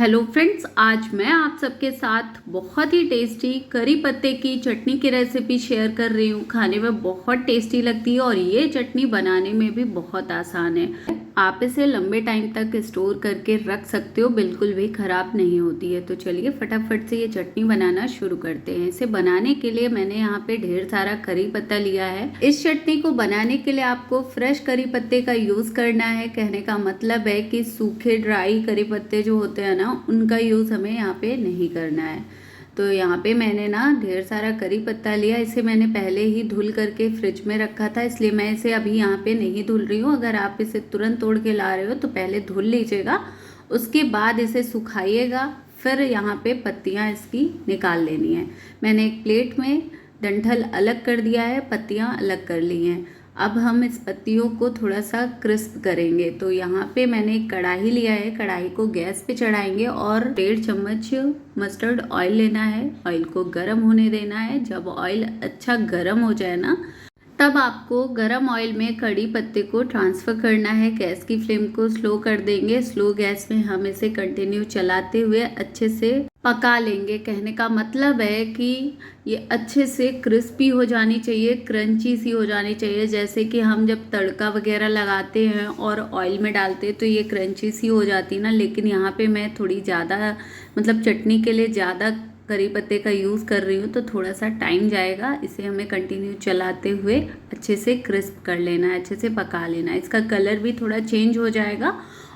Hello friends, आज मैं आप सबके साथ बहुत ही टेस्टी करी पत्ते की चटनी की रेसिपी शेयर कर रही हूँ। खाने में बहुत टेस्टी लगती है और ये चटनी बनाने में भी बहुत आसान है। आप इसे लंबे टाइम तक स्टोर करके रख सकते हो, बिल्कुल भी खराब नहीं होती है। तो चलिए फटाफट से ये चटनी बनाना शुरू करते हैं। इसे बनाने के लिए मैंने यहाँ पे ढेर सारा करी पत्ता लिया है। इस चटनी को बनाने के लिए आपको फ्रेश करी पत्ते का यूज करना है। कहने का मतलब है कि सूखे ड्राई करी पत्ते जो होते हैं ना, उनका यूज़ हमें यहाँ पे नहीं करना है। तो यहाँ पे मैंने ना ढेर सारा करी पत्ता लिया। इसे मैंने पहले ही धुल करके फ्रिज में रखा था, इसलिए मैं इसे अभी यहाँ पे नहीं धुल रही हूँ। अगर आप इसे तुरंत तोड़ के ला रहे हो तो पहले धुल लीजिएगा, उसके बाद इसे सुखाइएगा। फिर यहाँ पे पत्तियाँ इसकी निकाल लेनी है। मैंने एक प्लेट में डंठल अलग कर दिया है, पत्तियाँ अलग कर ली हैं। अब हम इस पत्तियों को थोड़ा सा क्रिस्प करेंगे। तो यहाँ पे मैंने एक कढ़ाई लिया है, कढ़ाई को गैस पे चढ़ाएंगे और 1.5 चम्मच मस्टर्ड ऑयल लेना है। ऑयल को गर्म होने देना है। जब ऑयल अच्छा गर्म हो जाए ना, तब आपको गरम ऑयल में कड़ी पत्ते को ट्रांसफ़र करना है। गैस की फ्लेम को स्लो कर देंगे। स्लो गैस में हम इसे कंटिन्यू चलाते हुए अच्छे से पका लेंगे। कहने का मतलब है कि ये अच्छे से क्रिस्पी हो जानी चाहिए, क्रंची सी हो जानी चाहिए। जैसे कि हम जब तड़का वगैरह लगाते हैं और ऑयल में डालते हैं तो ये क्रंची सी हो जाती ना, लेकिन यहाँ पे मैं थोड़ी ज़्यादा मतलब चटनी के लिए ज़्यादा करी पत्ते का यूज़ कर रही हूँ, तो थोड़ा सा टाइम जाएगा। इसे हमें कंटिन्यू चलाते हुए अच्छे से क्रिस्प कर लेना है, अच्छे से पका लेना है। इसका कलर भी थोड़ा चेंज हो जाएगा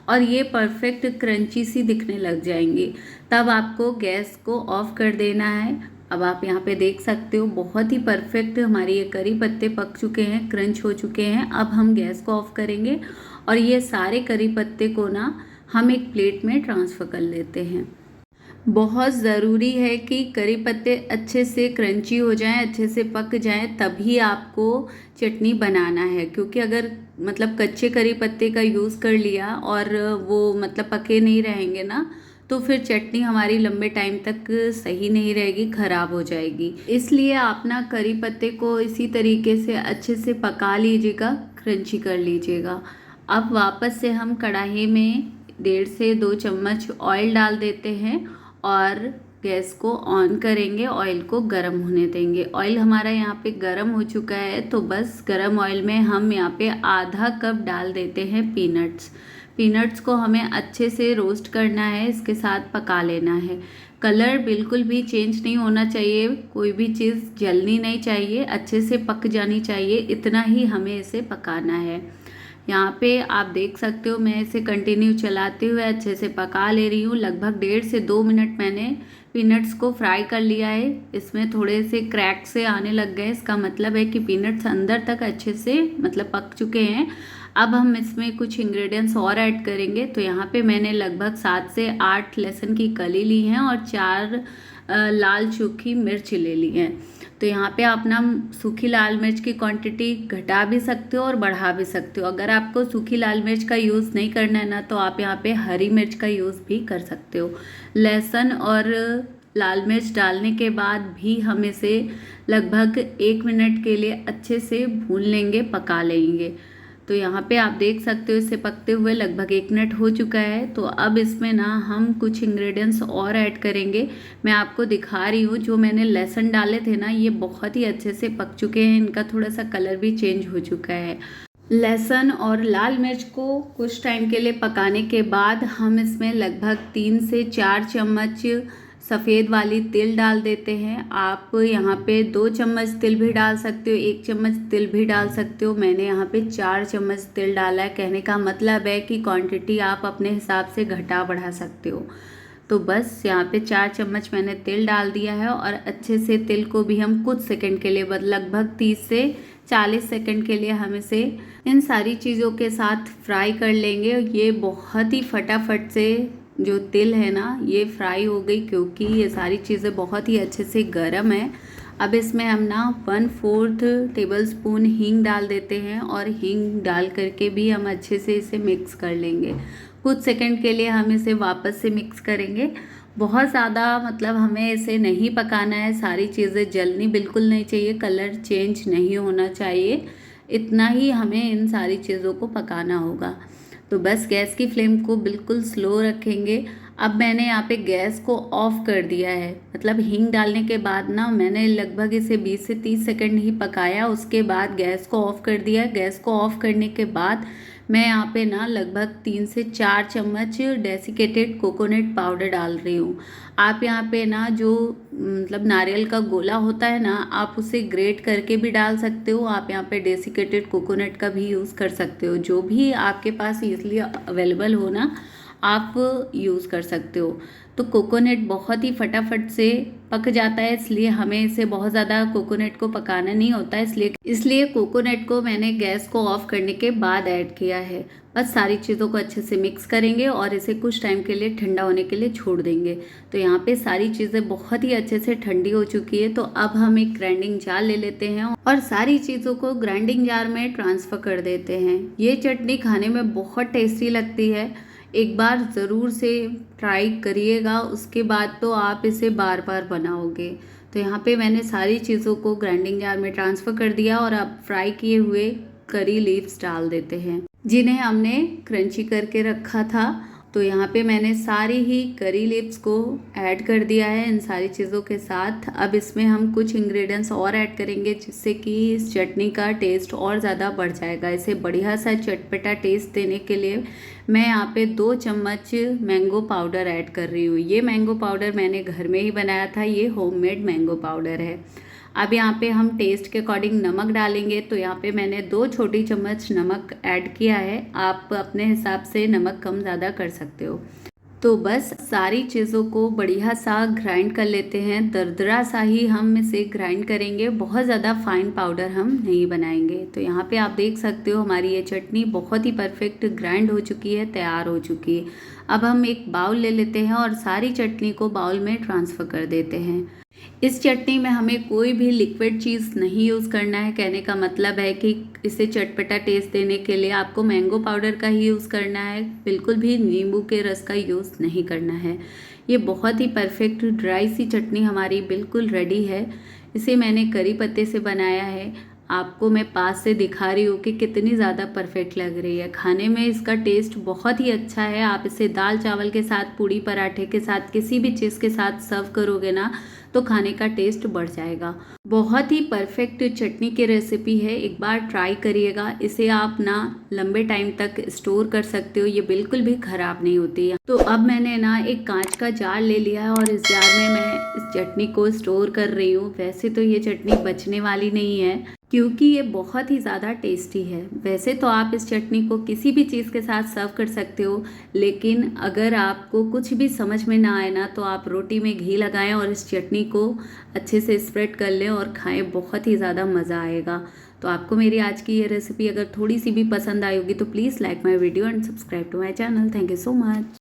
और ये परफेक्ट क्रंची सी दिखने लग जाएंगी। तब आपको गैस को ऑफ कर देना है। अब आप यहाँ पे देख सकते हो बहुत ही परफेक्ट हमारी ये करी पत्ते पक चुके हैं, क्रंच हो चुके हैं। अब हम गैस को ऑफ करेंगे और ये सारे करी पत्ते को ना हम एक प्लेट में ट्रांसफ़र कर लेते हैं। बहुत ज़रूरी है कि करी पत्ते अच्छे से क्रंची हो जाएं, अच्छे से पक जाएं, तभी आपको चटनी बनाना है। क्योंकि अगर मतलब कच्चे करी पत्ते का यूज़ कर लिया और वो मतलब पके नहीं रहेंगे ना, तो फिर चटनी हमारी लंबे टाइम तक सही नहीं रहेगी, ख़राब हो जाएगी। इसलिए आप ना करी पत्ते को इसी तरीके से अच्छे से पका लीजिएगा, क्रंची कर लीजिएगा। अब वापस से हम कढ़ाई में 1.5 से 2 चम्मच ऑयल डाल देते हैं और गैस को ऑन करेंगे, ऑयल को गर्म होने देंगे। ऑयल हमारा यहाँ पे गर्म हो चुका है, तो बस गर्म ऑयल में हम यहाँ पे आधा कप डाल देते हैं पीनट्स। पीनट्स को हमें अच्छे से रोस्ट करना है, इसके साथ पका लेना है। कलर बिल्कुल भी चेंज नहीं होना चाहिए, कोई भी चीज़ जलनी नहीं चाहिए, अच्छे से पक जानी चाहिए। इतना ही हमें इसे पकाना है। यहाँ पे आप देख सकते हो मैं इसे कंटिन्यू चलाते हुए अच्छे से पका ले रही हूँ। लगभग 1.5 से 2 मिनट मैंने पीनट्स को फ्राई कर लिया है। इसमें थोड़े से क्रैक से आने लग गए, इसका मतलब है कि पीनट्स अंदर तक अच्छे से मतलब पक चुके हैं। अब हम इसमें कुछ इंग्रेडिएंट्स और ऐड करेंगे। तो यहाँ पे मैंने लगभग 7 से 8 लहसुन की कली ली हैं और 4 लाल सूखी मिर्च ले ली हैं। तो यहाँ पे आप ना सूखी लाल मिर्च की क्वांटिटी घटा भी सकते हो और बढ़ा भी सकते हो। अगर आपको सूखी लाल मिर्च का यूज़ नहीं करना है ना, तो आप यहाँ पे हरी मिर्च का यूज़ भी कर सकते हो। लहसुन और लाल मिर्च डालने के बाद भी हम इसे लगभग 1 मिनट के लिए अच्छे से भून लेंगे, पका लेंगे। तो यहाँ पे आप देख सकते हो इसे पकते हुए लगभग 1 मिनट हो चुका है। तो अब इसमें ना हम कुछ इंग्रेडिएंट्स और ऐड करेंगे। मैं आपको दिखा रही हूँ, जो मैंने लहसुन डाले थे ना, ये बहुत ही अच्छे से पक चुके हैं। इनका थोड़ा सा कलर भी चेंज हो चुका है। लहसुन और लाल मिर्च को कुछ टाइम के लिए पकाने के बाद हम इसमें लगभग 3 से 4 चम्मच सफ़ेद वाली तिल डाल देते हैं। आप यहाँ पे 2 चम्मच तिल भी डाल सकते हो, 1 चम्मच तिल भी डाल सकते हो। मैंने यहाँ पे 4 चम्मच तिल डाला है। कहने का मतलब है कि क्वांटिटी आप अपने हिसाब से घटा बढ़ा सकते हो। तो बस यहाँ पे 4 चम्मच मैंने तिल डाल दिया है और अच्छे से तिल को भी हम कुछ सेकंड के लिए लगभग 30 से 40 सेकंड के लिए हम इसे इन सारी चीज़ों के साथ फ्राई कर लेंगे। ये बहुत ही फटाफट से जो तिल है ना, ये फ्राई हो गई, क्योंकि ये सारी चीज़ें बहुत ही अच्छे से गर्म है। अब इसमें हम ना 1/4 टेबलस्पून हींग डाल देते हैं और हींग डाल करके भी हम अच्छे से इसे मिक्स कर लेंगे। कुछ सेकंड के लिए हम इसे वापस से मिक्स करेंगे। बहुत ज़्यादा मतलब हमें इसे नहीं पकाना है, सारी चीज़ें जलनी बिल्कुल नहीं चाहिए, कलर चेंज नहीं होना चाहिए। इतना ही हमें इन सारी चीज़ों को पकाना होगा। तो बस गैस की फ्लेम को बिल्कुल स्लो रखेंगे। अब मैंने यहाँ पे गैस को ऑफ कर दिया है, मतलब हींग डालने के बाद ना मैंने लगभग इसे 20 से 30 सेकंड ही पकाया। उसके बाद गैस को ऑफ कर दिया। गैस को ऑफ करने के बाद मैं यहाँ पे ना लगभग 3 से 4 चम्मच डेसिकेटेड कोकोनट पाउडर डाल रही हूँ। आप यहाँ पे ना जो मतलब नारियल का गोला होता है ना, आप उसे ग्रेट करके भी डाल सकते हो। आप यहाँ पे डेसिकेटेड कोकोनट का भी यूज़ कर सकते हो, जो भी आपके पास ईजिली अवेलेबल हो ना आप यूज़ कर सकते हो। तो कोकोनट बहुत ही फटाफट से पक जाता है, इसलिए हमें इसे बहुत ज़्यादा कोकोनट को पकाना नहीं होता है। इसलिए कोकोनट को मैंने गैस को ऑफ करने के बाद ऐड किया है। बस सारी चीज़ों को अच्छे से मिक्स करेंगे और इसे कुछ टाइम के लिए ठंडा होने के लिए छोड़ देंगे। तो यहाँ पे सारी चीज़ें बहुत ही अच्छे से ठंडी हो चुकी है। तो अब हम एक ग्राइंडिंग जार ले लेते हैं और सारी चीज़ों को ग्राइंडिंग जार में ट्रांसफ़र कर देते हैं। ये चटनी खाने में बहुत टेस्टी लगती है, एक बार ज़रूर से ट्राई करिएगा, उसके बाद तो आप इसे बार बार बनाओगे। तो यहाँ पे मैंने सारी चीज़ों को ग्राइंडिंग जार में ट्रांसफ़र कर दिया और अब फ्राई किए हुए करी लीव्स डाल देते हैं, जिन्हें हमने क्रंची करके रखा था। तो यहाँ पे मैंने सारी ही करी लीव्स को ऐड कर दिया है इन सारी चीज़ों के साथ। अब इसमें हम कुछ इंग्रेडिएंट्स और ऐड करेंगे, जिससे कि इस चटनी का टेस्ट और ज़्यादा बढ़ जाएगा। इसे बढ़िया सा चटपटा टेस्ट देने के लिए मैं यहाँ पे 2 चम्मच मैंगो पाउडर ऐड कर रही हूँ। ये मैंगो पाउडर मैंने घर में ही बनाया था, ये होममेड मैंगो पाउडर है। अब यहाँ पे हम टेस्ट के अकॉर्डिंग नमक डालेंगे। तो यहाँ पे मैंने 2 छोटी चम्मच नमक ऐड किया है, आप अपने हिसाब से नमक कम ज़्यादा कर सकते हो। तो बस सारी चीज़ों को बढ़िया सा ग्राइंड कर लेते हैं, दरदरा सा ही हम इसे ग्राइंड करेंगे, बहुत ज़्यादा फाइन पाउडर हम नहीं बनाएंगे। तो यहाँ पे आप देख सकते हो हमारी ये चटनी बहुत ही परफेक्ट ग्राइंड हो चुकी है, तैयार हो चुकी है। अब हम एक बाउल ले लेते हैं और सारी चटनी को बाउल में ट्रांसफ़र कर देते हैं। इस चटनी में हमें कोई भी लिक्विड चीज़ नहीं यूज़ करना है। कहने का मतलब है कि इसे चटपटा टेस्ट देने के लिए आपको मैंगो पाउडर का ही यूज़ करना है, बिल्कुल भी नींबू के रस का यूज़ नहीं करना है। ये बहुत ही परफेक्ट ड्राई सी चटनी हमारी बिल्कुल रेडी है। इसे मैंने करी पत्ते से बनाया है, आपको मैं पास से दिखा रही हूँ कि कितनी ज़्यादा परफेक्ट लग रही है। खाने में इसका टेस्ट बहुत ही अच्छा है। आप इसे दाल चावल के साथ, पूड़ी पराठे के साथ, किसी भी चीज़ के साथ सर्व करोगे ना तो खाने का टेस्ट बढ़ जाएगा। बहुत ही परफेक्ट चटनी की रेसिपी है, एक बार ट्राई करिएगा। इसे आप ना लंबे टाइम तक स्टोर कर सकते हो, ये बिल्कुल भी ख़राब नहीं होती है। तो अब मैंने ना एक कांच का जार ले लिया है और इस जार में मैं इस चटनी को स्टोर कर रही हूँ। वैसे तो ये चटनी बचने वाली नहीं है, क्योंकि ये बहुत ही ज़्यादा टेस्टी है। वैसे तो आप इस चटनी को किसी भी चीज़ के साथ सर्व कर सकते हो, लेकिन अगर आपको कुछ भी समझ में ना आए ना तो आप रोटी में घी लगाएं और इस चटनी को अच्छे से स्प्रेड कर लें और खाएं, बहुत ही ज़्यादा मज़ा आएगा। तो आपको मेरी आज की ये रेसिपी अगर थोड़ी सी भी पसंद आई होगी तो please like my video and subscribe to my channel. Thank you so much.